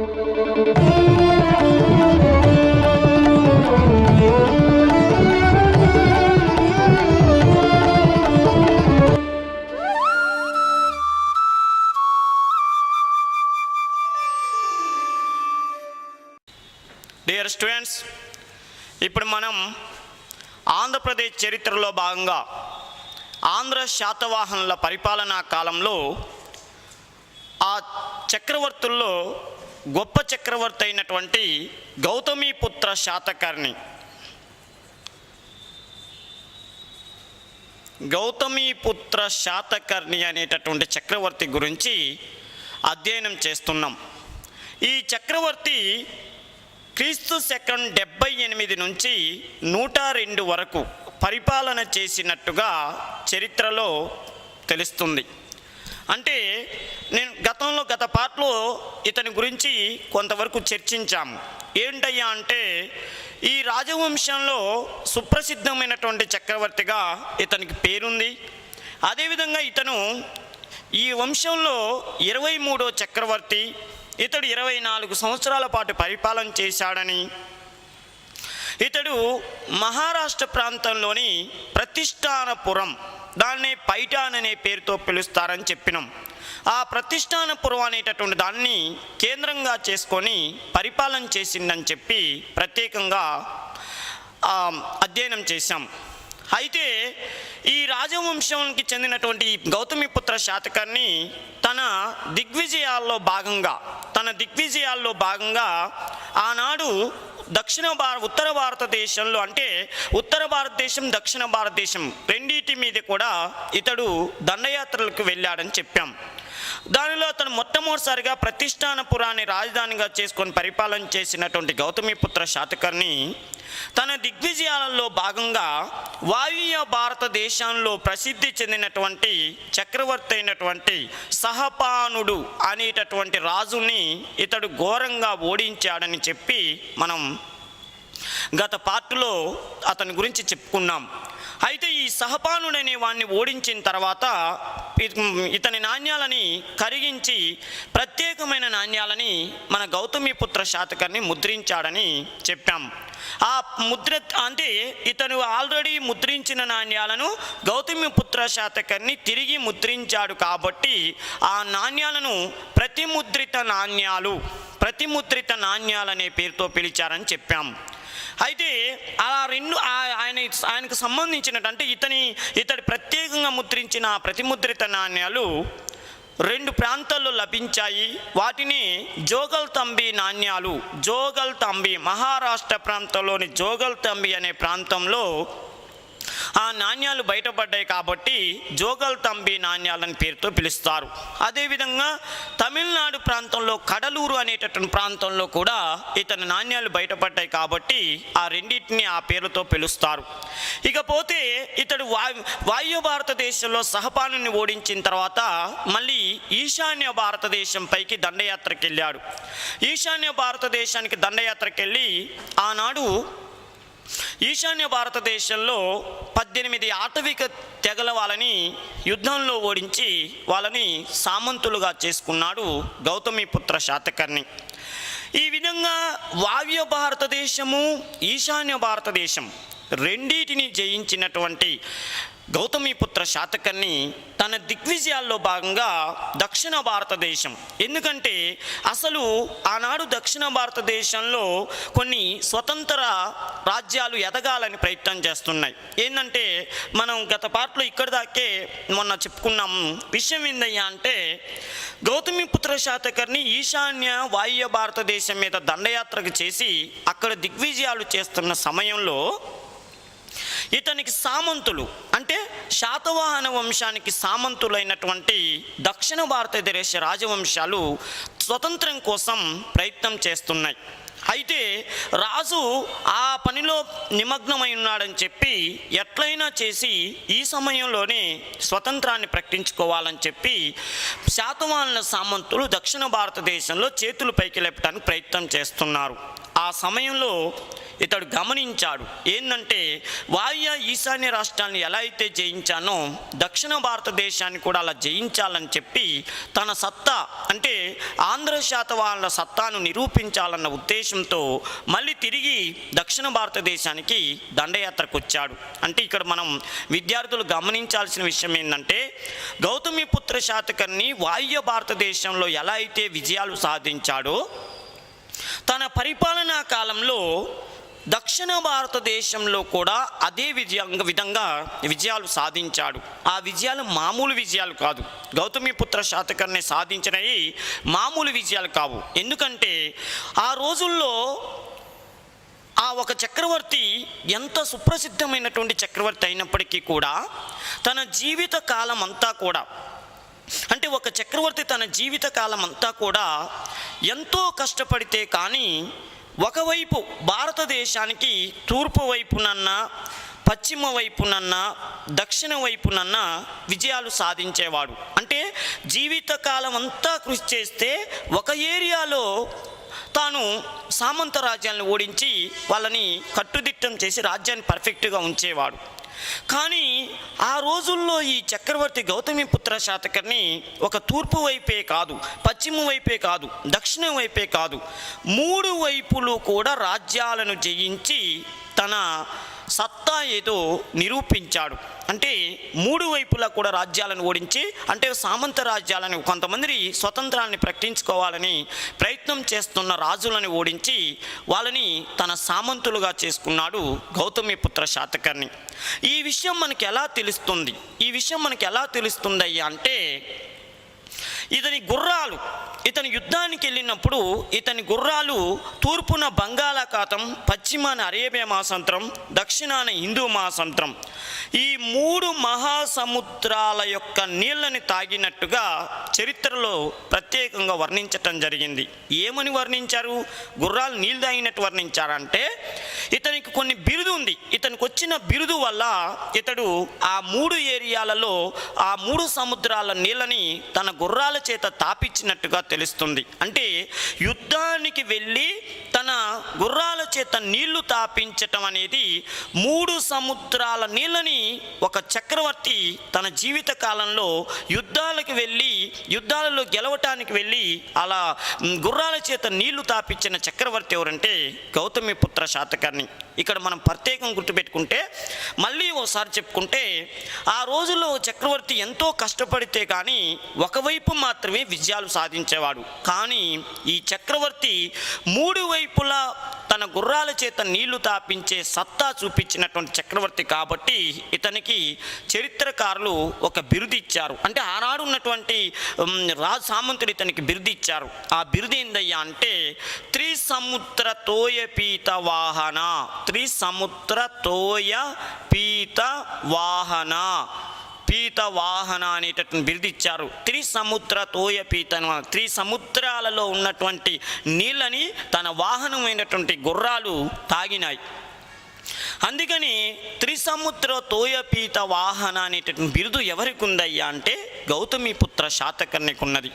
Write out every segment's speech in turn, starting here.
Dear students, ఇప్పుడు మనం ఆంధ్రప్రదేశ్ చరిత్రలో భాగంగా ఆంధ్ర శాతవాహనుల పరిపాలనా కాలంలో ఆ చక్రవర్తుల్లో గొప్ప చక్రవర్తి అయినటువంటి గౌతమీపుత్ర శాతకర్ణి అనేటటువంటి చక్రవర్తి గురించి అధ్యయనం చేస్తున్నాం. ఈ చక్రవర్తి క్రీస్తు శకం 78 నుంచి 102 వరకు పరిపాలన చేసినట్టుగా చరిత్రలో తెలుస్తుంది. అంటే నేను గత పాటలో ఇతని గురించి కొంతవరకు చర్చించాము. ఏంటయ్యా అంటే, ఈ రాజవంశంలో సుప్రసిద్ధమైనటువంటి చక్రవర్తిగా ఇతనికి పేరుంది. అదేవిధంగా ఇతను ఈ వంశంలో 23వ చక్రవర్తి. ఇతడు 24 సంవత్సరాల పాటు పరిపాలన చేశాడని, ఇతడు మహారాష్ట్ర ప్రాంతంలోని ప్రతిష్టానపురం, దాన్ని పైఠాన్ అనే పేరుతో పిలుస్తారని చెప్పినాం. ఆ ప్రతిష్టానపురం అనేటటువంటి దాన్ని కేంద్రంగా చేసుకొని పరిపాలన చేసిందని చెప్పి ప్రత్యేకంగా అధ్యయనం చేశాం. అయితే ఈ రాజవంశానికి చెందినటువంటి గౌతమిపుత్ర శాతకర్ణి తన దిగ్విజయాల్లో భాగంగా ఆనాడు ఉత్తర భారతదేశంలో, అంటే ఉత్తర భారతదేశం దక్షిణ భారతదేశం రెండింటి మీద కూడా ఇతడు దండయాత్రలకు వెళ్ళాడని చెప్పాం. దానిలో అతను మొట్టమొదటిసారిగా ప్రతిష్టానపురాన్ని రాజధానిగా చేసుకొని పరిపాలన చేసినటువంటి గౌతమిపుత్ర శాతకర్ణి తన దిగ్విజయాలలో భాగంగా వాయువ్య భారతదేశంలో ప్రసిద్ధి చెందినటువంటి చక్రవర్తి అయినటువంటి సహపానుడు అనేటటువంటి రాజుని ఇతడు ఘోరంగా ఓడించాడని చెప్పి మనం గత పార్టులో అతని గురించి చెప్పుకున్నాం. అయితే ఈ సహపానుడనే వాడిని ఓడించిన తర్వాత ఇతని నాణ్యాలని కరిగించి ప్రత్యేకమైన నాణ్యాలని మన గౌతమిపుత్ర శాతకర్ణి ముద్రించాడని చెప్పాం. ఆ ముద్ర అంటే ఇతను ఆల్రెడీ ముద్రించిన నాణ్యాలను గౌతమిపుత్ర శాతకర్ణి తిరిగి ముద్రించాడు కాబట్టి ఆ నాణ్యాలను ప్రతిముద్రిత నాణ్యాలనే పేరుతో పిలిచారని చెప్పాం. అయితే అలా ఆయనకు సంబంధించినట్టు ఇతడి ప్రత్యేకంగా ముద్రించిన ప్రతిముద్రిత నాణ్యాలు 2 ప్రాంతాల్లో లభించాయి. వాటిని జోగల్తంబి నాణ్యాలు, మహారాష్ట్ర ప్రాంతంలోని జోగల్తంబి అనే ప్రాంతంలో ఆ నాణ్యాలు బయటపడ్డాయి కాబట్టి జోగల్తంబి నాణ్యాలని పేరుతో పిలుస్తారు. అదేవిధంగా తమిళనాడు ప్రాంతంలో కడలూరు అనేటటువంటి ప్రాంతంలో కూడా ఇతని నాణ్యాలు బయటపడ్డాయి కాబట్టి ఆ రెండింటిని ఆ పేరుతో పిలుస్తారు. ఇకపోతే ఇతడు వాయు భారతదేశంలో సహపానుని ఓడించిన తర్వాత మళ్ళీ ఈశాన్య భారతదేశం పైకి దండయాత్రకి వెళ్ళాడు. ఈశాన్య భారతదేశానికి దండయాత్రకి వెళ్ళి ఆనాడు ఈశాన్య భారతదేశంలో 18 ఆటవిక తెగల వాళ్ళని యుద్ధంలో ఓడించి వాళ్ళని సామంతులుగా చేసుకున్నాడు గౌతమిపుత్ర శాతకర్ణి. ఈ విధంగా వాయువ్య భారతదేశము, ఈశాన్య భారతదేశం రెండింటిని జయించినటువంటి గౌతమిపుత్ర శాతకర్ణి తన దిగ్విజయాల్లో భాగంగా దక్షిణ భారతదేశం, ఎందుకంటే అసలు ఆనాడు దక్షిణ భారతదేశంలో కొన్ని స్వతంత్ర రాజ్యాలు ఎదగాలని ప్రయత్నం చేస్తున్నాయి. ఏంటంటే మనం గత పార్ట్లో ఇక్కడి దాకే మొన్న చెప్పుకున్నాం. విషయం ఏందయ్యా అంటే, గౌతమిపుత్ర శాతకర్ణి ఈశాన్య వాయువ్య భారతదేశం మీద దండయాత్రకు చేసి అక్కడ దిగ్విజయాలు చేస్తున్న సమయంలో ఇతనికి సామంతులు, అంటే శాతవాహన వంశానికి సామంతులైనటువంటి దక్షిణ భారతదేశ రాజవంశాలు స్వతంత్రం కోసం ప్రయత్నం చేస్తున్నాయి. అయితే రాజు ఆ పనిలో నిమగ్నమై ఉన్నాడని చెప్పి ఎట్లయినా చేసి ఈ సమయంలోనే స్వతంత్రాన్ని ప్రకటించుకోవాలని చెప్పి శాతవాహనుల సామంతులు దక్షిణ భారతదేశంలో చేతులు పైకి లేపడానికి ప్రయత్నం చేస్తున్నారు. ఆ సమయంలో ఇతడు గమనించాడు. ఏంటంటే వాయువ్య ఈశాన్య రాష్ట్రాన్ని ఎలా అయితే జయించానో దక్షిణ భారతదేశాన్ని కూడా అలా జయించాలని చెప్పి తన సత్తా అంటే ఆంధ్ర శాతవాహనుల సత్తాను నిరూపించాలన్న ఉద్దేశంతో మళ్ళీ తిరిగి దక్షిణ భారతదేశానికి దండయాత్రకు వచ్చాడు. అంటే ఇక్కడ మనం విద్యార్థులు గమనించాల్సిన విషయం ఏంటంటే గౌతమిపుత్ర శాతకర్ణి వాయువ్య భారతదేశంలో ఎలా అయితే విజయాలు సాధించాడో తన పరిపాలనా కాలంలో దక్షిణ భారతదేశంలో కూడా అదే విధంగా విజయాలు సాధించాడు. ఆ విజయాలు మామూలు విజయాలు కాదు. గౌతమిపుత్ర శాతకర్ణి సాధించినవి మామూలు విజయాలు కావు. ఎందుకంటే ఆ రోజుల్లో ఆ ఒక చక్రవర్తి ఎంత సుప్రసిద్ధమైనటువంటి చక్రవర్తి అయినప్పటికీ కూడా తన జీవిత కాలం అంతా కూడా అంటే ఒక చక్రవర్తి తన జీవిత కాలం అంతా కూడా ఎంతో కష్టపడితే కానీ ఒకవైపు భారతదేశానికి తూర్పు వైపునన్నా పశ్చిమ వైపునన్నా దక్షిణ వైపునన్నా విజయాలు సాధించేవాడు. అంటే జీవితకాలం అంతా కృషి చేస్తే ఒక ఏరియాలో తాను సామంత రాజ్యాలను ఓడించి వాళ్ళని కట్టుదిట్టం చేసి రాజ్యాన్ని పర్ఫెక్ట్గా ఉంచేవాడు. కానీ ఆ రోజుల్లో ఈ చక్రవర్తి గౌతమిపుత్ర శాతకర్ణి ఒక తూర్పు వైపే కాదు, పశ్చిమ వైపే కాదు, దక్షిణం వైపే కాదు, 3 వైపులు కూడా రాజ్యాలను జయించి తన సత్తా ఏదో నిరూపించాడు. అంటే 3 వైపులా కూడా రాజ్యాలను ఓడించి అంటే సామంత రాజ్యాలను కొంతమంది స్వతంత్రాన్ని ప్రకటించుకోవాలని ప్రయత్నం చేస్తున్న రాజులను ఓడించి వాళ్ళని తన సామంతులుగా చేసుకున్నాడు గౌతమిపుత్ర శాతకర్ణి. ఈ విషయం మనకి ఎలా తెలుస్తుంది? ఈ విషయం మనకి ఎలా తెలుస్తుందయ్యా అంటే ఇతని గుర్రాలు ఇతని యుద్ధానికి వెళ్ళినప్పుడు ఇతని గుర్రాలు తూర్పున బంగాళాఖాతం, పశ్చిమాన అరేబియా మహాసముద్రం, దక్షిణాన హిందూ మహాసముద్రం ఈ 3 మహాసముద్రాల యొక్క నీళ్ళని తాగినట్టుగా చరిత్రలో ప్రత్యేకంగా వర్ణించటం జరిగింది. ఏమని వర్ణించారు? గుర్రాలు నీళ్ళు తాగినట్టు వర్ణించారంటే ఇతనికి కొన్ని బిరుదు ఉంది. ఇతనికి వచ్చిన బిరుదు వల్ల ఇతడు ఆ 3 ఏరియాలలో ఆ 3 సముద్రాల నీళ్ళని తన గుర్రాల చేత తాపించినట్టుగా తెలుస్తుంది. అంటే యుద్ధానికి వెళ్ళి తన గుర్రాల చేత నీళ్లు తాపించటం అనేది 3 సముద్రాల నీళ్ళని ఒక చక్రవర్తి తన జీవిత కాలంలో యుద్ధాలకు వెళ్ళి యుద్ధాలలో గెలవటానికి వెళ్ళి అలా గుర్రాల చేత నీళ్లు తాపించిన చక్రవర్తి ఎవరంటే గౌతమిపుత్ర శాతకర్ణి. ఇక్కడ మనం ప్రత్యేకం గుర్తుపెట్టుకుంటే మళ్ళీ ఓసారి చెప్పుకుంటే ఆ రోజుల్లో చక్రవర్తి ఎంతో కష్టపడితే కానీ ఒకవైపు మాత్రమే విజయాలు సాధించేవాడు. కానీ ఈ చక్రవర్తి 3 వైపులా తన గుర్రాల చేత నీళ్లు తాపించే సత్తా చూపించినటువంటి చక్రవర్తి కాబట్టి ఇతనికి చరిత్రకారులు ఒక బిరుదు ఇచ్చారు. అంటే ఆనాడు ఉన్నటువంటి రాజు సామంతులు ఇతనికి బిరుదు ఇచ్చారు. ఆ బిరుదు ఏందయ్యా అంటే త్రిసముద్ర తోయ పీత వాహన, త్రిసముద్ర తోయ పీత వాహన, పీత వాహన అనేటటువంటి బిరుదు ఇచ్చారు. త్రిసముద్ర తోయ పీత, 3 సముద్రాలలో ఉన్నటువంటి నీళ్ళని తన వాహనమైనటువంటి గుర్రాలు తాగినాయి. అందుకని త్రిసముద్ర తోయపీత వాహన అనేటటువంటి బిరుదు ఎవరికి ఉందయ్యా అంటే గౌతమిపుత్ర శాతకర్ణికి ఉన్నది.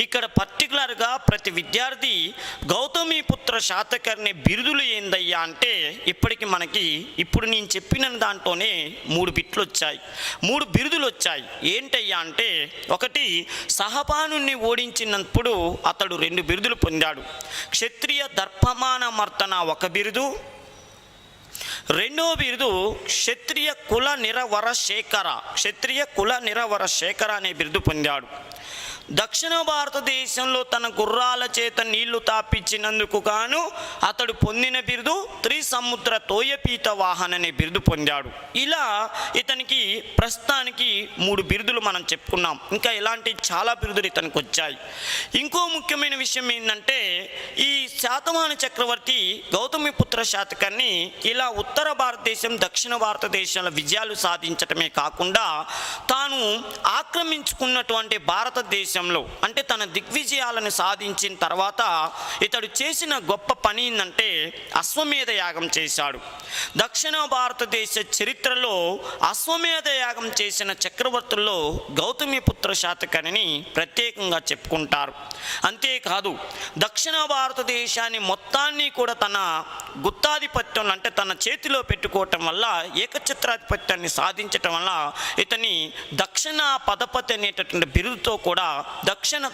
ఇక్కడ పర్టికులర్గా ప్రతి విద్యార్థి గౌతమిపుత్ర శాతకర్ణి బిరుదులు ఏందయ్యా అంటే ఇప్పటికి మనకి ఇప్పుడు నేను చెప్పిన దాంట్లోనే 3 బిట్లు వచ్చాయి, 3 బిరుదులు వచ్చాయి. ఏంటయ్యా అంటే ఒకటి సహపానుని ఓడించినప్పుడు అతడు 2 బిరుదులు పొందాడు. క్షత్రియ దర్పమాన మర్తన 1 బిరుదు, 2వ బిరుదు క్షత్రియ కుల నిరవర శేఖర, క్షత్రియ కుల నిరవర శేఖర అనే బిరుదు పొందాడు. దక్షిణ భారతదేశంలో తన గుర్రాల చేత నీళ్లు తాపించినందుకు గాను అతడు పొందిన బిరుదు త్రిసముద్ర తోయపీత వాహన అనే బిరుదు పొందాడు. ఇలా ఇతనికి ప్రస్తుతానికి 3 బిరుదులు మనం చెప్పుకున్నాం. ఇంకా ఇలాంటి చాలా బిరుదులు ఇతనికి వచ్చాయి. ఇంకో ముఖ్యమైన విషయం ఏంటంటే ఈ శాతవాహన చక్రవర్తి గౌతమిపుత్ర శాతకర్ణి ఇలా ఉత్తర భారతదేశం దక్షిణ భారతదేశంలో విజయాలు సాధించటమే కాకుండా తాను ఆక్రమించుకున్నటువంటి భారతదేశంలో అంటే తన దిగ్విజయాలను సాధించిన తర్వాత ఇతడు చేసిన గొప్ప పని ఏంటంటే అశ్వమేధ యాగం చేశాడు. దక్షిణ భారతదేశ చరిత్రలో అశ్వమేధ యాగం చేసిన చక్రవర్తుల్లో గౌతమిపుత్ర శాతకర్ణిని ప్రత్యేకంగా చెప్పుకుంటారు. అంతేకాదు దక్షిణ భారతదేశాన్ని మొత్తాన్ని కూడా తన గుత్తాధిపత్యం అంటే తన చేతిలో పెట్టుకోవటం వల్ల ఏకఛత్రాధిపత్యాన్ని సాధించటం వల్ల ఇతని దక్షిణ పదపతి అనేటటువంటి బిరుదుతో కూడా దక్షిణ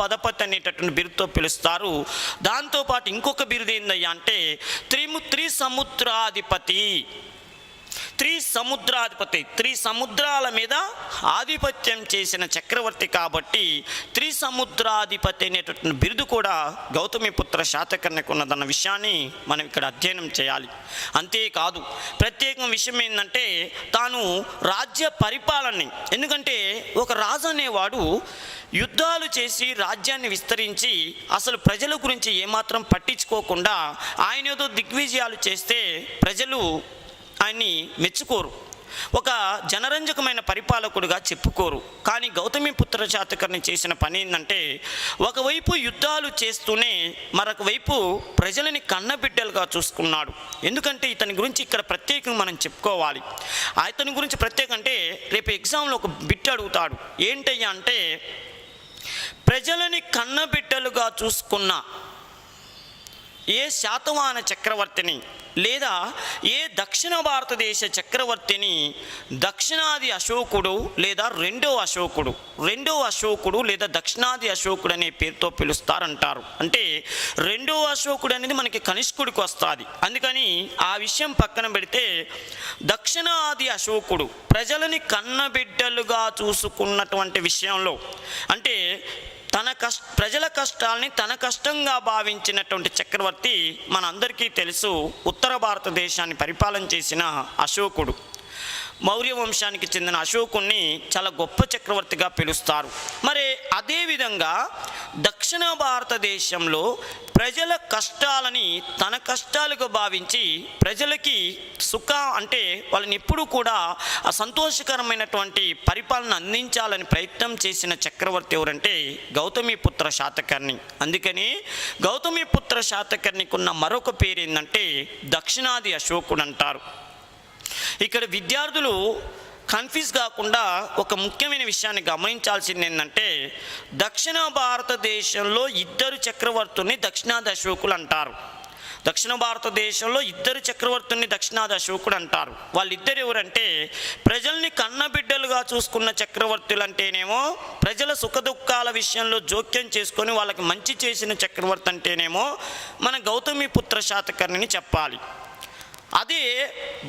పదపతి అనేటటువంటి బిరుదుతో పిలుస్తారు. దాంతోపాటు ఇంకొక బిరుదు ఏందయ్యా అంటే త్రిసముద్రాధిపతి మీద ఆధిపత్యం చేసిన చక్రవర్తి కాబట్టి త్రిసముద్రాధిపతి అనేటటువంటి బిరుదు కూడా గౌతమిపుత్ర శాతకర్ణికి ఉన్నదన్న విషయాన్ని మనం ఇక్కడ అధ్యయనం చేయాలి. అంతేకాదు ప్రత్యేక విషయం ఏంటంటే తాను రాజ్య పరిపాలనని, ఎందుకంటే ఒక రాజు అనేవాడు యుద్ధాలు చేసి రాజ్యాన్ని విస్తరించి అసలు ప్రజల గురించి ఏమాత్రం పట్టించుకోకుండా ఆయన ఏదో దిగ్విజయాలు చేస్తే ప్రజలు ఆయన్ని మెచ్చుకోరు, ఒక జనరంజకమైన పరిపాలకుడుగా చెప్పుకోరు. కానీ గౌతమిపుత్ర శాతకర్ణి చేసిన పని ఏంటంటే ఒకవైపు యుద్ధాలు చేస్తూనే మరొక వైపు ప్రజలని కన్నబిడ్డలుగా చూసుకున్నాడు. ఎందుకంటే ఇతని గురించి ఇక్కడ ప్రత్యేకంగా మనం చెప్పుకోవాలి. ఇతని గురించి ప్రత్యేకం అంటే రేపు ఎగ్జామ్లో ఒక బిట్ అడుగుతాడు. ఏంటయ్యా అంటే ప్రజలని కన్నబిడ్డలుగా చూసుకున్న ఏ శాతవాహన చక్రవర్తిని లేదా ఏ దక్షిణ భారతదేశ చక్రవర్తిని దక్షిణాది అశోకుడు లేదా రెండో అశోకుడు లేదా దక్షిణాది అశోకుడు అనే పేరుతో పిలుస్తారంటారు. అంటే రెండో అశోకుడు అనేది మనకి కనిష్కుడికి వస్తుంది. అందుకని ఆ విషయం పక్కన పెడితే దక్షిణాది అశోకుడు ప్రజలని కన్నబిడ్డలుగా చూసుకున్నటువంటి విషయంలో అంటే ప్రజల కష్టాలని తన కష్టంగా భావించినటువంటి చక్రవర్తి మనందరికీ తెలుసు, ఉత్తర భారతదేశాన్ని పరిపాలన చేసిన అశోకుడు. మౌర్య వంశానికి చెందిన అశోకుణ్ణి చాలా గొప్ప చక్రవర్తిగా పిలుస్తారు. మరి అదేవిధంగా దక్షిణ భారతదేశంలో ప్రజల కష్టాలని తన కష్టాలుగా భావించి ప్రజలకి అంటే వాళ్ళని ఎప్పుడూ కూడా సంతోషకరమైనటువంటి పరిపాలన అందించాలని ప్రయత్నం చేసిన చక్రవర్తి ఎవరంటే గౌతమిపుత్ర శాతకర్ణి. అందుకని గౌతమిపుత్ర శాతకర్ణికి ఉన్న మరొక పేరు ఏంటంటే దక్షిణాది అశోకుడు అంటారు. ఇక్కడ విద్యార్థులు కన్ఫ్యూజ్ కాకుండా ఒక ముఖ్యమైన విషయాన్ని గమనించాల్సింది ఏంటంటే దక్షిణ భారతదేశంలో ఇద్దరు చక్రవర్తుల్ని దక్షిణాది అశోకులు అంటారు. దక్షిణ భారతదేశంలో ఇద్దరు చక్రవర్తుల్ని దక్షిణాది అశోకుడు అంటారు. వాళ్ళిద్దరు ఎవరంటే ప్రజల్ని కన్నబిడ్డలుగా చూసుకున్న చక్రవర్తులు అంటేనేమో ప్రజల సుఖదుఖాల విషయంలో జోక్యం చేసుకొని వాళ్ళకి మంచి చేసిన చక్రవర్తి అంటేనేమో మన గౌతమిపుత్ర శాతకర్ణిని చెప్పాలి. అదే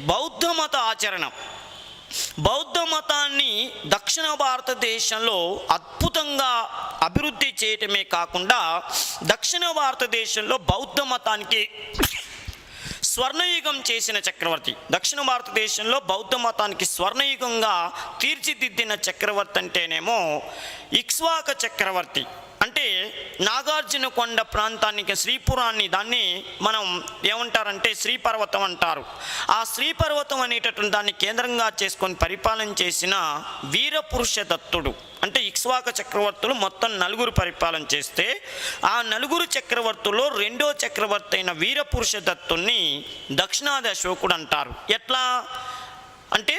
బౌద్ధ మత ఆచరణ, బౌద్ధ మతాన్ని దక్షిణ భారతదేశంలో అద్భుతంగా అభివృద్ధి చేయటమే కాకుండా దక్షిణ భారతదేశంలో బౌద్ధ మతానికి స్వర్ణయుగం చేసిన చక్రవర్తి, దక్షిణ భారతదేశంలో బౌద్ధ మతానికి స్వర్ణయుగంగా తీర్చిదిద్దిన చక్రవర్తి అంటేనేమో ఇక్ష్వాక చక్రవర్తి. అంటే నాగార్జున కొండ ప్రాంతానికి శ్రీపురాన్ని దాన్ని మనం ఏమంటారంటే శ్రీపర్వతం అంటారు. ఆ శ్రీపర్వతం అనేటటువంటి దాన్ని కేంద్రంగా చేసుకొని పరిపాలన చేసిన వీరపురుష దత్తుడు. అంటే ఇక్ష్వాక చక్రవర్తులు మొత్తం 4 పరిపాలన చేస్తే ఆ 4 చక్రవర్తుల్లో రెండో చక్రవర్తి అయిన వీరపురుష దత్తుని దక్షిణాది అశోకుడు అంటారు. ఎట్లా అంటే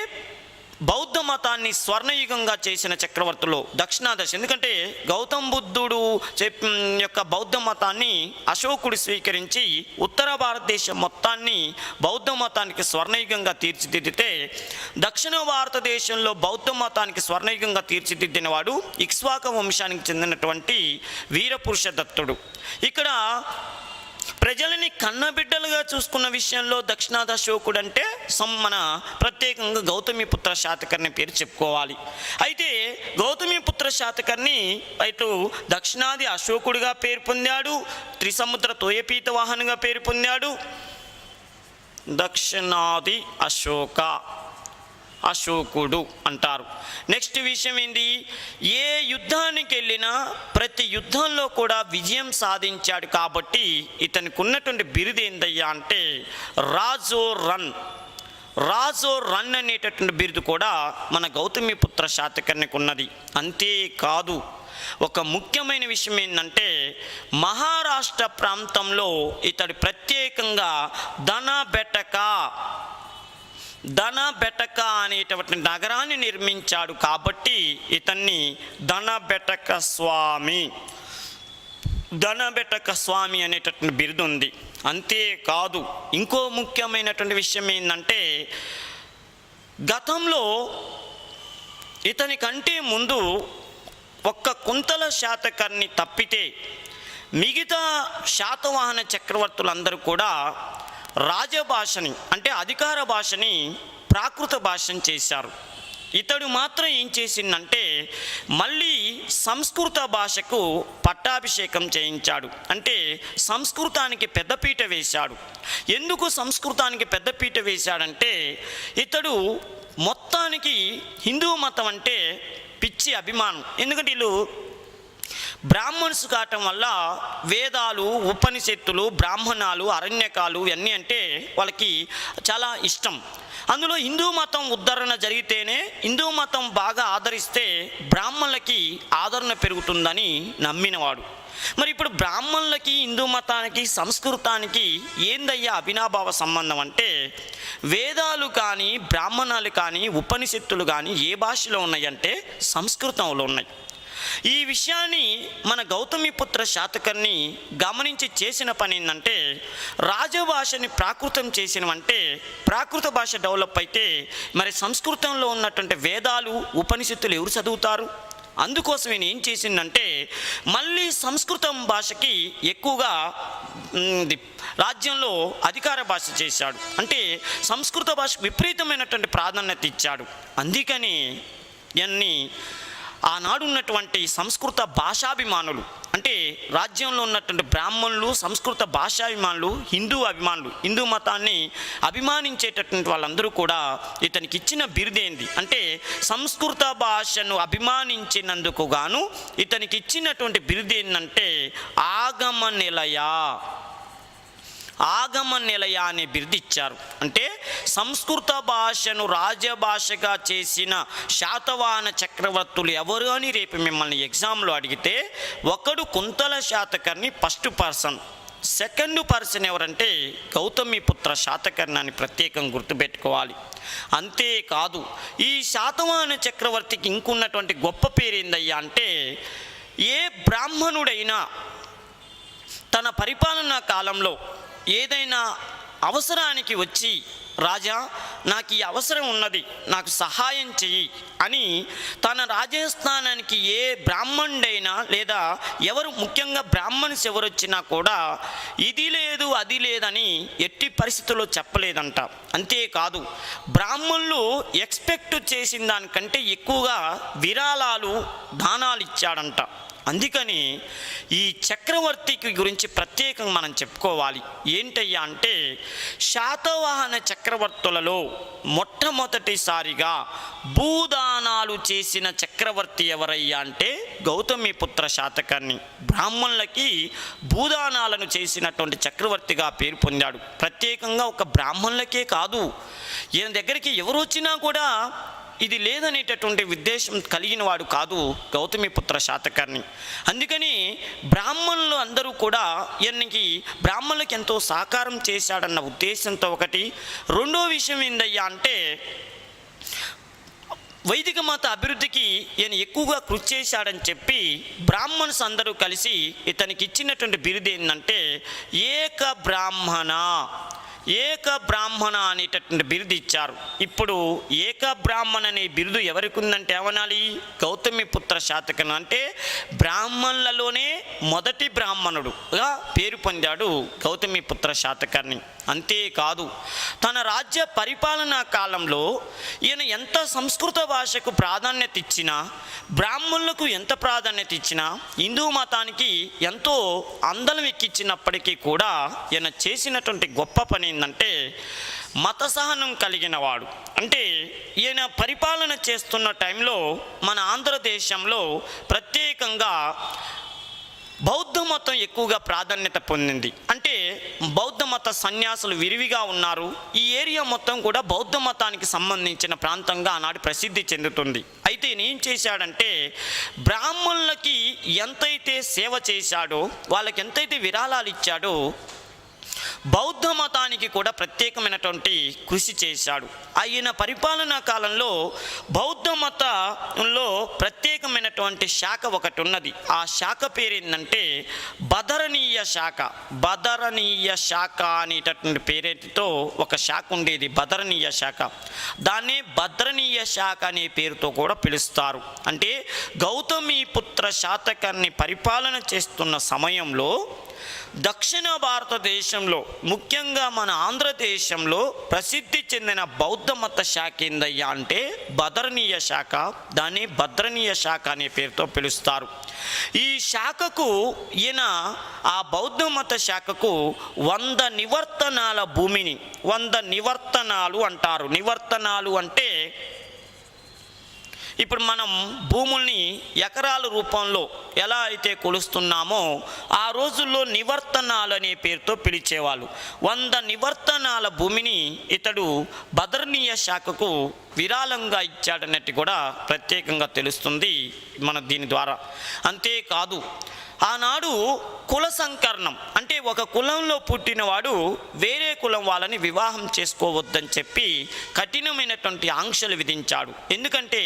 బౌద్ధ మతాన్ని స్వర్ణయుగంగా చేసిన చక్రవర్తులు దక్షిణాదశ. ఎందుకంటే గౌతమ బుద్ధుడు యొక్క బౌద్ధ మతాన్ని అశోకుడు స్వీకరించి ఉత్తర భారతదేశం మొత్తాన్ని బౌద్ధ మతానికి స్వర్ణయుగంగా తీర్చిదిద్దితే దక్షిణ భారతదేశంలో బౌద్ధ మతానికి స్వర్ణయుగంగా తీర్చిదిద్దిన వాడు ఇక్ష్వాక వంశానికి చెందినటువంటి వీరపురుష దత్తుడు. ఇక్కడ ప్రజలని కన్నబిడ్డలుగా చూసుకున్న విషయంలో దక్షిణాది అశోకుడు అంటే మన ప్రత్యేకంగా గౌతమిపుత్ర శాతకర్ణి పేరు చెప్పుకోవాలి. అయితే గౌతమిపుత్ర శాతకర్ణి ఇటు దక్షిణాది అశోకుడిగా పేరు పొందాడు, త్రిసముద్ర తోయపీత వాహనంగా పేరు పొందాడు. దక్షిణాది అశోకుడు అంటారు. నెక్స్ట్ విషయం ఏంటి, ఏ యుద్ధానికి వెళ్ళినా ప్రతి యుద్ధంలో కూడా విజయం సాధించాడు కాబట్టి ఇతనికి ఉన్నటువంటి బిరుదు ఏందయ్యా అంటే రాజో రన్ అనేటటువంటి బిరుదు కూడా మన గౌతమిపుత్ర శాతకర్ణికి ఉన్నది. అంతేకాదు ఒక ముఖ్యమైన విషయం ఏంటంటే మహారాష్ట్ర ప్రాంతంలో ఇతడు ప్రత్యేకంగా ధనబెటక అనేటువంటి నగరాన్ని నిర్మించాడు కాబట్టి ఇతన్ని ధనబెటక స్వామి అనేటటువంటి బిరుదు ఉంది. అంతేకాదు ఇంకో ముఖ్యమైనటువంటి విషయం ఏంటంటే గతంలో ఇతని కంటే ముందు ఒక్క కుంతల శాతకర్ణి తప్పితే మిగతా శాతవాహన చక్రవర్తులందరూ కూడా రాజభాషని అంటే అధికార భాషని ప్రాకృత భాషను చేశారు. ఇతడు మాత్రం ఏం చేసిందంటే మళ్ళీ సంస్కృత భాషకు పట్టాభిషేకం చేయించాడు. అంటే సంస్కృతానికి పెద్దపీట వేశాడు. ఎందుకు సంస్కృతానికి పెద్దపీట వేశాడంటే ఇతడు మొత్తానికి హిందూ మతం అంటే పిచ్చి అభిమానం. ఎందుకంటే వీళ్ళు బ్రాహ్మణ్స్ కావటం వల్ల వేదాలు, ఉపనిషత్తులు, బ్రాహ్మణాలు, అరణ్యకాలు ఇవన్నీ అంటే వాళ్ళకి చాలా ఇష్టం. అందులో హిందూ మతం ఉద్ధరణ జరిగితేనే, హిందూ మతం బాగా ఆదరిస్తే బ్రాహ్మణులకి ఆదరణ పెరుగుతుందని నమ్మినవాడు. మరి ఇప్పుడు బ్రాహ్మణులకి, హిందూ మతానికి, సంస్కృతానికి ఏందయ్యా అవినాభావ సంబంధం అంటే వేదాలు కానీ, బ్రాహ్మణాలు కానీ, ఉపనిషత్తులు కానీ ఏ భాషలో ఉన్నాయంటే సంస్కృతంలో ఉన్నాయి. ఈ విషయాన్ని మన గౌతమిపుత్ర శాతకర్ణి గమనించి చేసిన పని ఏంటంటే రాజభాషని ప్రాకృతం చేసినవంటే ప్రాకృత భాష డెవలప్ అయితే మరి సంస్కృతంలో ఉన్నటువంటి వేదాలు, ఉపనిషత్తులు ఎవరు చదువుతారు? అందుకోసం నేను ఏం చేసిందంటే మళ్ళీ సంస్కృతం భాషకి ఎక్కువగా రాజ్యంలో అధికార భాష చేశాడు. అంటే సంస్కృత భాషకు విపరీతమైనటువంటి ప్రాధాన్యత ఇచ్చాడు. అందుకని ఇవన్నీ ఆనాడు ఉన్నటువంటి సంస్కృత భాషాభిమానులు అంటే రాజ్యంలో ఉన్నటువంటి బ్రాహ్మణులు, సంస్కృత భాషాభిమానులు, హిందూ మతాన్ని అభిమానించేటటువంటి వాళ్ళందరూ కూడా ఇతనికి ఇచ్చిన బిరుదేంది అంటే సంస్కృత భాషను అభిమానించినందుకు గాను ఇతనికి ఇచ్చినటువంటి బిరుదు ఏంటంటే ఆగమ నిలయ అనే బిరుదు ఇచ్చారు. అంటే సంస్కృత భాషను రాజభాషగా చేసిన శాతవాహన చక్రవర్తులు ఎవరు అని రేపు మిమ్మల్ని ఎగ్జామ్లో అడిగితే ఒకడు Kuntala Satakarni first person, second person ఎవరంటే గౌతమిపుత్ర శాతకర్ణి అని ప్రత్యేకంగా గుర్తుపెట్టుకోవాలి. అంతేకాదు ఈ శాతవాహన చక్రవర్తికి ఇంకున్నటువంటి గొప్ప పేరు ఏందయ్యా అంటే ఏ బ్రాహ్మణుడైనా తన పరిపాలనా కాలంలో ఏదైనా అవసరానికి వచ్చి రాజా నాకు ఈ అవసరం ఉన్నది, నాకు సహాయం చెయ్యి అని తన రాజస్థానానికి ఏ బ్రాహ్మణుడైనా లేదా ఎవరు ముఖ్యంగా బ్రాహ్మణ్స్ ఎవరు వచ్చినా కూడా ఇది లేదు అది లేదని ఎట్టి పరిస్థితుల్లో చెప్పలేదంట. అంతేకాదు బ్రాహ్మణులు ఎక్స్పెక్ట్ చేసిన దానికంటే ఎక్కువగా విరాళాలు, దానాలు ఇచ్చాడంట. అందుకని ఈ చక్రవర్తికి గురించి ప్రత్యేకంగా మనం చెప్పుకోవాలి. ఏంటయ్యా అంటే శాతవాహన చక్రవర్తులలో మొట్టమొదటిసారిగా భూదానాలు చేసిన చక్రవర్తి ఎవరయ్యా అంటే గౌతమిపుత్ర శాతకర్ణి. బ్రాహ్మణులకి భూదానాలను చేసినటువంటి చక్రవర్తిగా పేరు పొందాడు. ప్రత్యేకంగా ఒక బ్రాహ్మణులకే కాదు, ఈయన దగ్గరికి ఎవరు వచ్చినా కూడా ఇది లేదనేటటువంటి ఉద్దేశం కలిగిన వాడు కాదు గౌతమిపుత్ర శాతకర్ణి. అందుకని బ్రాహ్మణులు అందరూ కూడా ఈయనకి బ్రాహ్మణులకు ఎంతో సహకారం చేశాడన్న ఉద్దేశంతో ఒకటి. రెండో విషయం ఏందయ్యా అంటే వైదిక మత అభివృద్ధికి ఈయన ఎక్కువగా కృషి చేశాడని చెప్పి బ్రాహ్మణ్స్ అందరూ కలిసి ఇతనికి ఇచ్చినటువంటి బిరుదు ఏంటంటే ఏక బ్రాహ్మణ అనేటటువంటి బిరుదు ఇచ్చారు. ఇప్పుడు ఏక బ్రాహ్మణ అనే బిరుదు ఎవరికి ఉందంటే ఏమనాలి? గౌతమిపుత్ర శాతకర్ణి. అంటే బ్రాహ్మణులలోనే మొదటి బ్రాహ్మణుడుగా పేరు పొందాడు గౌతమిపుత్ర శాతకర్ణి. అంతేకాదు తన రాజ్య పరిపాలనా కాలంలో ఈయన ఎంత సంస్కృత భాషకు ప్రాధాన్యత ఇచ్చినా, బ్రాహ్మణులకు ఎంత ప్రాధాన్యత ఇచ్చినా, హిందూ మతానికి ఎంతో అందలం ఎక్కించినప్పటికీ కూడా ఈయన చేసినటువంటి గొప్ప పని ఏంటంటే మత సహనం కలిగిన వాడు. అంటే ఈయన పరిపాలన చేస్తున్న టైంలో మన ఆంధ్రదేశంలో ప్రత్యేకంగా బౌద్ధ మతం ఎక్కువగా ప్రాధాన్యత పొందింది. అంటే బౌద్ధ మత సన్యాసులు విరివిగా ఉన్నారు. ఈ ఏరియా మొత్తం కూడా బౌద్ధ మతానికి సంబంధించిన ప్రాంతంగా ఆనాడు ప్రసిద్ధి చెందుతుంది. అయితే ఏం చేశాడంటే, బ్రాహ్మణులకి ఎంతైతే సేవ చేశాడో, వాళ్ళకి ఎంతైతే విరాళాలు ఇచ్చాడో, బౌద్ధ మతానికి కూడా ప్రత్యేకమైనటువంటి కృషి చేశాడు. ఆయన పరిపాలనా కాలంలో బౌద్ధ మతంలో ప్రత్యేకమైనటువంటి శాఖ ఒకటి ఉన్నది. ఆ శాఖ పేరు ఏంటంటే బదరణీయ శాఖ. బదరణీయ శాఖ అనేటటువంటి పేరుతో ఒక శాఖ ఉండేది, బదరణీయ శాఖ. దాన్నే భద్రణీయ శాఖ అనే పేరుతో కూడా పిలుస్తారు. అంటే గౌతమీపుత్ర శాతకర్ణి పరిపాలన చేస్తున్న సమయంలో దక్షిణ భారతదేశంలో, ముఖ్యంగా మన ఆంధ్రదేశంలో ప్రసిద్ధి చెందిన బౌద్ధ మత శాఖ ఏందయ్యా అంటే బదరణీయ శాఖ. దాన్ని భద్రణీయ శాఖ అనే పేరుతో పిలుస్తారు. ఈ శాఖకు ఆ బౌద్ధ మత శాఖకు 100 నివర్తనాల భూమిని, 100 నివర్తనాలు అంటారు. నివర్తనాలు అంటే ఇప్పుడు మనం భూముల్ని ఎకరాల రూపంలో ఎలా అయితే కొలుస్తున్నామో ఆ రోజుల్లో నివర్తనాలు అనే పేరుతో పిలిచేవాళ్ళు. 100 నివర్తనాల భూమిని ఇతడు బదరణీయ శాఖకు విరాళంగా ఇచ్చాడన్నట్టు కూడా ప్రత్యేకంగా తెలుస్తుంది మన దీని ద్వారా. అంతేకాదు, ఆనాడు కుల సంకరణం అంటే ఒక కులంలో పుట్టినవాడు వేరే కులం వాళ్ళని వివాహం చేసుకోవద్దని చెప్పి కఠినమైనటువంటి ఆంక్షలు విధించాడు. ఎందుకంటే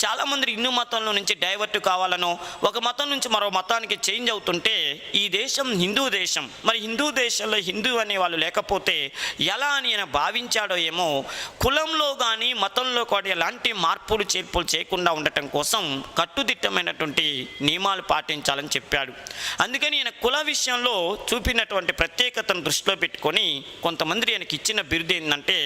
చాలామంది హిందూ మతంలో నుంచి డైవర్ట్ కావాలనో, ఒక మతం నుంచి మరో మతానికి చేంజ్ అవుతుంటే, ఈ దేశం హిందూ దేశం, మరి హిందూ దేశంలో హిందూ అనే వాళ్ళు లేకపోతే ఎలా అని ఆయన భావించాడో ఏమో, కులంలో కానీ మతంలో కూడా ఎలాంటి మార్పులు చేర్పులు చేయకుండా ఉండటం కోసం కట్టుదిట్టమైనటువంటి నియమాలు పాటించాలని చెప్పాడు. అందుకని ఈయన కుల విషయంలో చూపినటువంటి ప్రత్యేకతను దృష్టిలో పెట్టుకొని కొంతమంది ఈయనకి ఇచ్చిన బిరుదు ఏంటంటే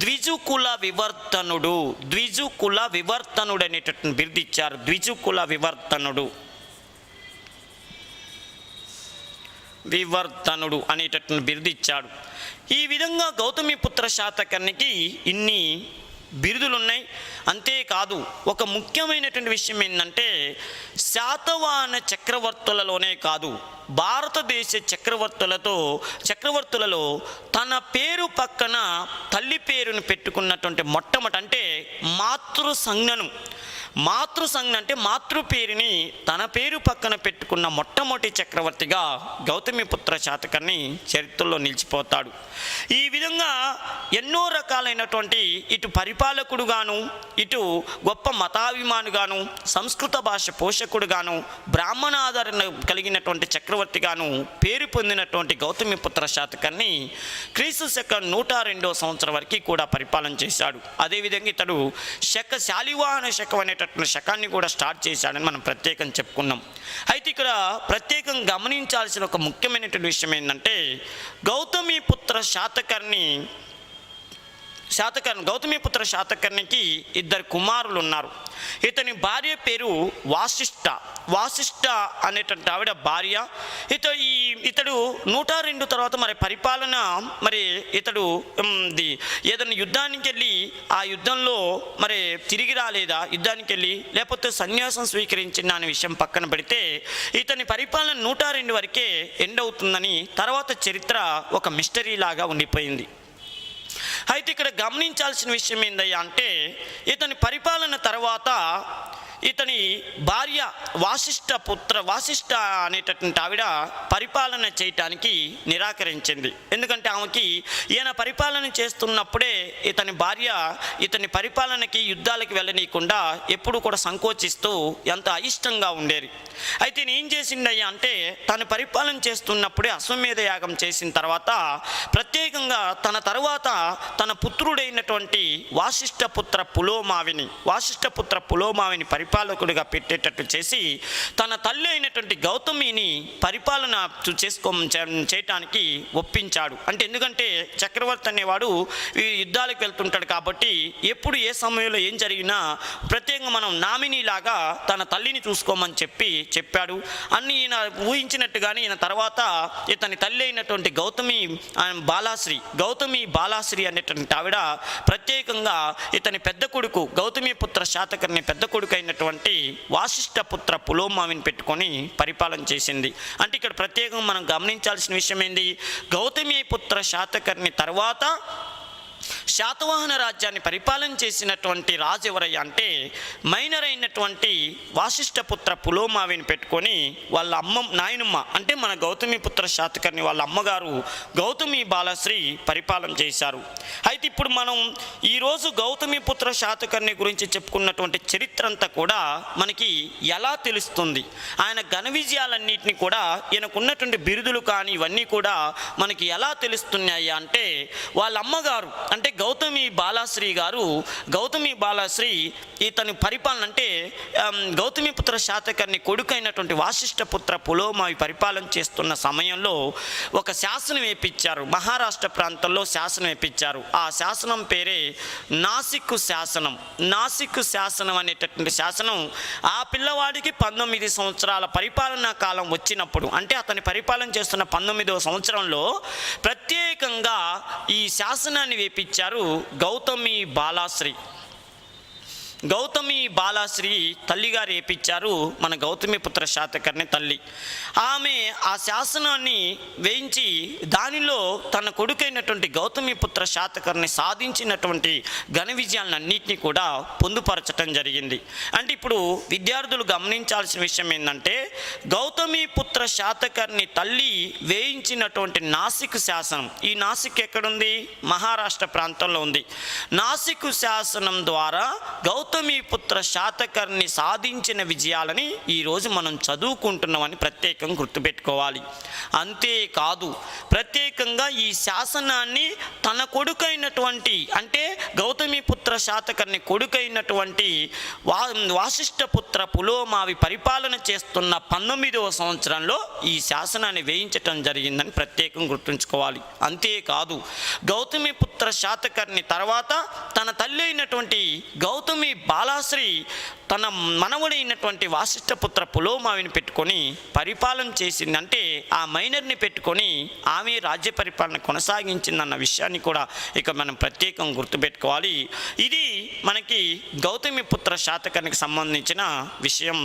ద్విజుకుల వివర్తనుడు. ద్విజుకుల వివర్తనుడు అనేటటువంటి బిరుదు ఇచ్చారు. ద్విజుకుల వివర్తనుడు, వివర్తనుడు అనేటటువంటి బిరుదు ఇచ్చాడు. ఈ విధంగా గౌతమిపుత్ర శాతకర్ణికి ఇన్ని బిరుదులు ఉన్నాయి. అంతేకాదు, ఒక ముఖ్యమైనటువంటి విషయం ఏంటంటే శాతవాహన చక్రవర్తులలోనే కాదు, భారతదేశ చక్రవర్తులలో తన పేరు పక్కన తల్లి పేరును పెట్టుకున్నటువంటి మొట్టమొదటి అంటే మాతృసంజ్ఞ అంటే మాతృ పేరుని తన పేరు పక్కన పెట్టుకున్న మొట్టమొదటి చక్రవర్తిగా గౌతమిపుత్ర శాతకర్ణి చరిత్రలో నిలిచిపోతాడు. ఈ విధంగా ఎన్నో రకాలైనటువంటి ఇటు పరిపాలకుడుగాను, ఇటు గొప్ప మతాభిమానిగాను, సంస్కృత భాష పోషకుడుగాను, బ్రాహ్మణ ఆధారణ కలిగినటువంటి చక్రవర్తిగాను పేరు పొందినటువంటి గౌతమిపుత్ర శాతకర్ణి క్రీస్తు శకం 102వ సంవత్సరం వరకు కూడా పరిపాలన చేశాడు. అదేవిధంగా ఇతడు శాలివాహన శకం అనేటటువంటి శకాన్ని కూడా స్టార్ట్ చేశాడని మనం ప్రత్యేకంగా చెప్పుకున్నాం. అయితే ఇక్కడ ప్రత్యేకంగా గమనించాల్సిన ఒక ముఖ్యమైనటువంటి విషయం ఏంటంటే గౌతమిపుత్ర శాతకర్ణికి 2 కుమారులు ఉన్నారు. ఇతని భార్య పేరు వాసిష్ఠ అనేటువంటి ఆవిడ భార్య. ఇతడు 102 తర్వాత పరిపాలన ఇతడు ఏదైనా యుద్ధానికి వెళ్ళి ఆ యుద్ధంలో తిరిగి రాలేదా, యుద్ధానికి వెళ్ళి లేకపోతే సన్యాసం స్వీకరించిన అనే విషయం పక్కన పెడితే ఇతని పరిపాలన 102 వరకే ఎండ్ అవుతుందని తర్వాత చరిత్ర ఒక మిస్టరీ లాగా ఉండిపోయింది. అయితే ఇక్కడ గమనించాల్సిన విషయం ఏందయ్యా అంటే ఇతని పరిపాలన తర్వాత ఇతని భార్య వాసిష్ఠ అనేటటువంటి ఆవిడ పరిపాలన చేయటానికి నిరాకరించింది. ఎందుకంటే ఆమెకి ఈయన పరిపాలన చేస్తున్నప్పుడే ఇతని భార్య ఇతని పరిపాలనకి యుద్ధాలకు వెళ్ళనీయకుండా ఎప్పుడు కూడా సంకోచిస్తూ ఎంత అయిష్టంగా ఉండేది. అయితే నేను ఏం చేసిందయ్యా అంటే తను పరిపాలన చేస్తున్నప్పుడే అశ్వమేధ యాగం చేసిన తర్వాత ప్రత్యేకంగా తన తర్వాత తన పుత్రుడైనటువంటి వాసిష్ఠపుత్ర పులోమావిని పరిపాలకుడిగా పెట్టేటట్టు చేసి తన తల్లి అయినటువంటి గౌతమిని పరిపాలన చేయటానికి ఒప్పించాడు. ఎందుకంటే చక్రవర్తి అనేవాడు ఈ యుద్ధాలకు వెళ్తుంటాడు కాబట్టి ఎప్పుడు ఏ సమయంలో ఏం జరిగినా ప్రత్యేకంగా మనం నామినీలాగా తన తల్లిని చూసుకోమని చెప్పాడు. అన్ని ఈయన ఊహించినట్టుగానే ఈయన తర్వాత ఇతని తల్లి అయినటువంటి గౌతమి బాలాశ్రీ అనేటువంటి ఆవిడ ప్రత్యేకంగా ఇతని పెద్ద కొడుకు గౌతమిపుత్ర శాతకర్ణి పెద్ద కొడుకు అయినటువంటి చేసినటువంటి వాసిష్ఠపుత్ర పులోమావిని పెట్టుకొని పరిపాలన చేసింది. అంటే ఇక్కడ ప్రత్యేకంగా మనం గమనించాల్సిన విషయం ఏంది, గౌతమి పుత్ర శాతకర్ణి తర్వాత శాతవాహన రాజ్యాన్ని పరిపాలన చేసినటువంటి రాజు ఎవరయ్యా అంటే మైనర్ అయినటువంటి వాసిష్ఠపుత్ర పులోమావిని పెట్టుకొని వాళ్ళ నాయనమ్మ అంటే మన గౌతమిపుత్ర శాతకర్ణి వాళ్ళ అమ్మగారు గౌతమి బాలశ్రీ పరిపాలన చేశారు. అయితే ఇప్పుడు మనం ఈరోజు గౌతమిపుత్ర శాతకర్ణి గురించి చెప్పుకున్నటువంటి చరిత్ర అంతా కూడా మనకి ఎలా తెలుస్తుంది, ఆయన ఘన విజయాలన్నింటినీ కూడా ఈయనకున్నటువంటి బిరుదులు కానీ ఇవన్నీ కూడా మనకి ఎలా తెలుస్తున్నాయి అంటే వాళ్ళ అమ్మగారు అంటే గౌతమి బాలశ్రీ గారు, గౌతమి బాలశ్రీ ఇతని పరిపాలన అంటే గౌతమిపుత్ర శాతకర్ణి కొడుకైనటువంటి వాసిష్ఠపుత్ర పులోమావి పరిపాలన చేస్తున్న సమయంలో ఒక శాసనం వేయించారు. మహారాష్ట్ర ప్రాంతంలో శాసనం వేయించారు. ఆ శాసనం పేరే నాసిక్ శాసనం. నాసిక్ శాసనం అనేటటువంటి శాసనం ఆ పిల్లవాడికి 19 సంవత్సరాల పరిపాలనా కాలం వచ్చినప్పుడు అంటే అతని పరిపాలన చేస్తున్న 19వ సంవత్సరంలో ప్రత్యేకంగా ఈ శాసనాన్ని వేయించారు గౌతమి బాలశ్రీ. గౌతమి బాలశ్రీ తల్లిగారు వేయించారు మన గౌతమిపుత్ర శాతకర్ణి తల్లి. ఆమె ఆ శాసనాన్ని వేయించి దానిలో తన కొడుకైనటువంటి గౌతమిపుత్ర శాతకర్ణి సాధించినటువంటి ఘన విజయాలన్నింటినీ కూడా పొందుపరచడం జరిగింది. అంటే ఇప్పుడు విద్యార్థులు గమనించాల్సిన విషయం ఏంటంటే గౌతమిపుత్ర శాతకర్ణి తల్లి వేయించినటువంటి నాసిక్ శాసనం, ఈ నాసిక్ ఎక్కడుంది, మహారాష్ట్ర ప్రాంతంలో ఉంది. నాసిక్ శాసనం ద్వారా గౌతమిపుత్ర శాతకర్ణి సాధించిన విజయాలని ఈరోజు మనం చదువుకుంటున్నామని ప్రత్యేకంగా గుర్తుపెట్టుకోవాలి. అంతేకాదు ప్రత్యేకంగా ఈ శాసనాన్ని తన కొడుకైనటువంటి అంటే గౌతమిపుత్ర శాతకర్ణి కొడుకైనటువంటి వాసిష్ఠపుత్ర పులోమావి పరిపాలన చేస్తున్న 19వ సంవత్సరంలో ఈ శాసనాన్ని వేయించటం జరిగిందని ప్రత్యేకంగా గుర్తుంచుకోవాలి. అంతేకాదు గౌతమిపుత్ర శాతకర్ణి తర్వాత తన తల్లి అయినటువంటి గౌతమి బాలశ్రీ తన మనవడైనటువంటి వాసిష్ఠపుత్ర పులోమావిని పెట్టుకొని పరిపాలన చేసింది. అంటే ఆ మైనర్ని పెట్టుకొని ఆమె రాజ్య పరిపాలన కొనసాగించిందన్న విషయాన్ని కూడా ఇక మనం ప్రత్యేకంగా గుర్తుపెట్టుకోవాలి. ఇది మనకి గౌతమిపుత్ర శాతకర్ణికి సంబంధించిన విషయం.